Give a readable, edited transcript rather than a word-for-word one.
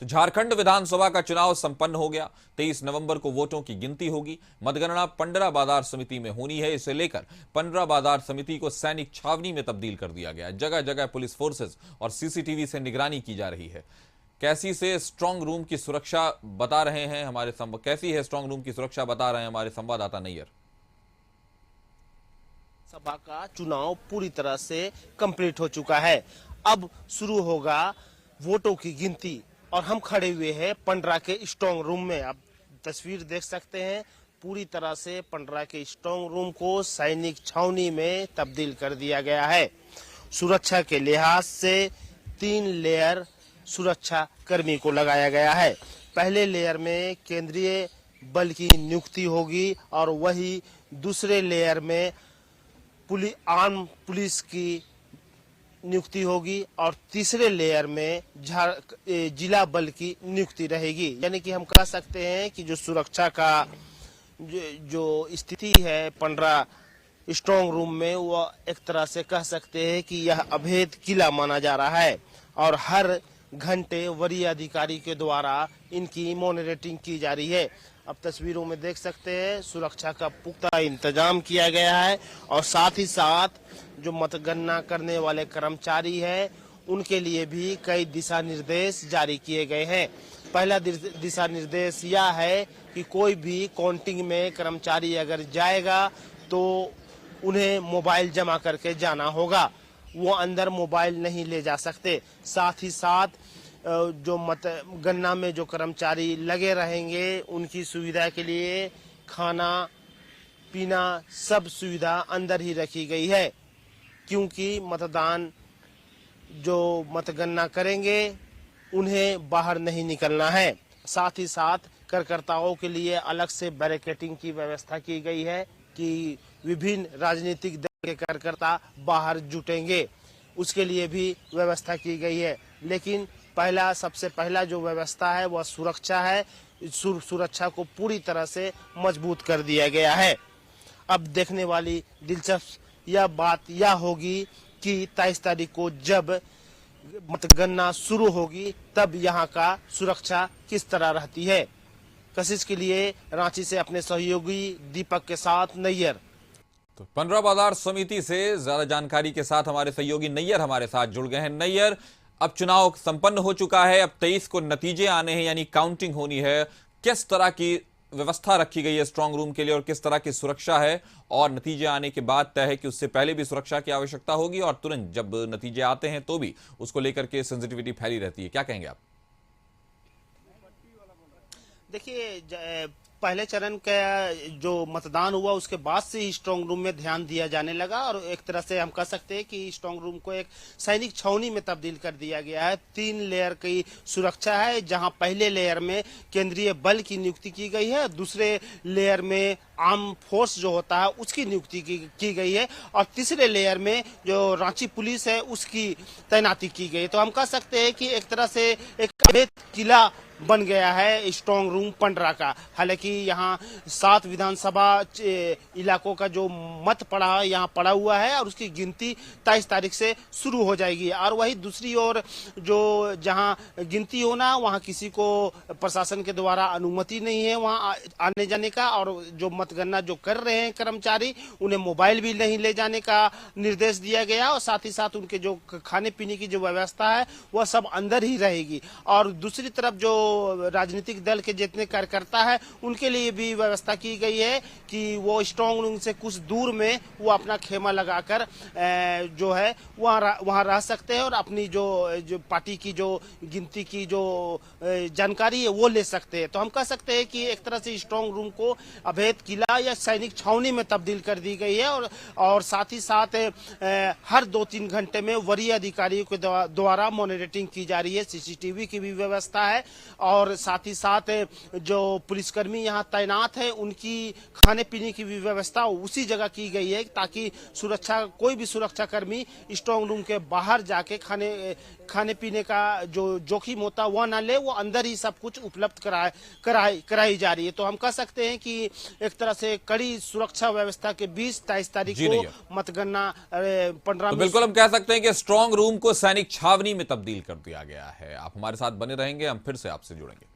तो झारखंड विधानसभा का चुनाव संपन्न हो गया। 23 नवंबर को वोटों की गिनती होगी। मतगणना पंडरा बाजार समिति में होनी है। इसे लेकर पंडरा बाजार समिति को सैनिक छावनी में तब्दील कर दिया गया। जगह जगह पुलिस फोर्सेस और सीसीटीवी से निगरानी की जा रही है। कैसी है स्ट्रांग रूम की सुरक्षा बता रहे हैं हमारे संवाददाता नैयर। सभा का चुनाव पूरी तरह से कंप्लीट हो चुका है। अब शुरू होगा वोटों की गिनती और हम खड़े हुए हैं पंडरा के स्ट्रांग रूम में। आप तस्वीर देख सकते हैं, पूरी तरह से पंडरा के स्ट्रांग रूम को सैनिक छावनी में तब्दील कर दिया गया है। सुरक्षा के लिहाज से 3 लेयर सुरक्षा कर्मी को लगाया गया है। पहले लेयर में केंद्रीय बल की नियुक्ति होगी और वही दूसरे लेयर में आर्म पुलिस की नियुक्ति होगी और तीसरे लेयर में जिला बल की नियुक्ति रहेगी। यानी कि हम कह सकते हैं कि जो सुरक्षा का जो स्थिति है पंडरा स्ट्रांग रूम में, वो एक तरह से कह सकते हैं कि यह अभेद किला माना जा रहा है और हर घंटे वरीय अधिकारी के द्वारा इनकी मॉनिटरिंग की जा रही है। अब तस्वीरों में देख सकते हैं सुरक्षा का पुख्ता इंतजाम किया गया है और साथ ही साथ जो मतगणना करने वाले कर्मचारी हैं उनके लिए भी कई दिशा निर्देश जारी किए गए हैं। पहला दिशा निर्देश यह है कि कोई भी काउंटिंग में कर्मचारी अगर जाएगा तो उन्हें मोबाइल जमा करके जाना होगा, वो अंदर मोबाइल नहीं ले जा सकते। साथ ही साथ जो मतगणना में जो कर्मचारी लगे रहेंगे उनकी सुविधा के लिए खाना पीना सब सुविधा अंदर ही रखी गई है, क्योंकि जो मतगणना करेंगे उन्हें बाहर नहीं निकलना है। साथ ही साथ कार्यकर्ताओं के लिए अलग से बैरिकेडिंग की व्यवस्था की गई है कि विभिन्न राजनीतिक दल के कार्यकर्ता बाहर जुटेंगे, उसके लिए भी व्यवस्था की गई है। लेकिन सबसे पहला जो व्यवस्था है वह सुरक्षा है। सुरक्षा को पूरी तरह से मजबूत कर दिया गया है। अब देखने वाली दिलचस्प यह होगी कि 23 तारीख को जब मतगणना शुरू होगी तब यहाँ का सुरक्षा किस तरह रहती है। कशिश के लिए रांची से अपने सहयोगी दीपक के साथ नैयर। तो पंडरा बाजार समिति से ज्यादा जानकारी के साथ हमारे सहयोगी नैयर हमारे साथ जुड़ गए हैं। नैयर, अब चुनाव संपन्न हो चुका है, अब 23 को नतीजे आने हैं यानी काउंटिंग होनी है। किस तरह की व्यवस्था रखी गई है स्ट्रांग रूम के लिए और किस तरह की सुरक्षा है, और नतीजे आने के बाद तय है कि उससे पहले भी सुरक्षा की आवश्यकता होगी और तुरंत जब नतीजे आते हैं तो भी उसको लेकर के सेंसिटिविटी फैली रहती है, क्या कहेंगे आप? देखिए, पहले चरण का जो मतदान हुआ उसके बाद से ही स्ट्रांग रूम में ध्यान दिया जाने लगा और एक तरह से हम कह सकते हैं कि स्ट्रांग रूम को एक सैनिक छावनी में तब्दील कर दिया गया है। 3 लेयर की सुरक्षा है, जहां पहले लेयर में केंद्रीय बल की नियुक्ति की गई है, दूसरे लेयर में आर्म फोर्स जो होता है उसकी नियुक्ति की गई है और तीसरे लेयर में जो रांची पुलिस है उसकी तैनाती की गई है। तो हम कह सकते हैं कि एक तरह से एक अभेद किला बन गया है स्ट्रांग रूम पंडरा का। हालांकि यहाँ 7 विधानसभा इलाकों का जो मत पड़ा है यहाँ पड़ा हुआ है और उसकी गिनती 23 तारीख से शुरू हो जाएगी। और वही दूसरी ओर जो जहाँ गिनती होना वहाँ किसी को प्रशासन के द्वारा अनुमति नहीं है वहाँ आने जाने का, और जो मतगणना जो कर रहे हैं कर्मचारी उन्हें मोबाइल भी नहीं ले जाने का निर्देश दिया गया और साथ ही साथ उनके जो खाने पीने की जो व्यवस्था है वह सब अंदर ही रहेगी। और दूसरी तरफ जो राजनीतिक दल के जितने कार्यकर्ता है उनके लिए भी व्यवस्था की गई है कि वो स्ट्रांग रूम से कुछ दूर में वो अपना खेमा लगाकर जो है वहाँ रह सकते हैं और अपनी जो पार्टी की जो गिनती की जो जानकारी है वो ले सकते हैं। तो हम कह सकते हैं कि एक तरह से स्ट्रांग रूम को अभेद किला या सैनिक छावनी में तब्दील कर दी गई है और साथ ही साथ हर 2-3 घंटे में वरीय अधिकारियों के द्वारा मॉनिटरिंग की जा रही है। सीसीटीवी की भी व्यवस्था है और साथ ही साथ जो पुलिसकर्मी यहाँ तैनात है उनकी खाने पीने की भी व्यवस्था उसी जगह की गई है ताकि कोई भी सुरक्षा कर्मी स्ट्रांग रूम के बाहर जाके खाने पीने का जो जोखिम होता है वह ना ले, वो अंदर ही सब कुछ उपलब्ध कराई जा रही है। तो हम कह सकते हैं कि एक तरह से कड़ी सुरक्षा व्यवस्था के बीच 23 तारीख को मतगणना पंडरा तो में बिल्कुल हम कह सकते हैं कि स्ट्रांग रूम को सैनिक छावनी में तब्दील कर दिया गया है। आप हमारे साथ बने रहेंगे, हम फिर से आपसे जुड़ेंगे।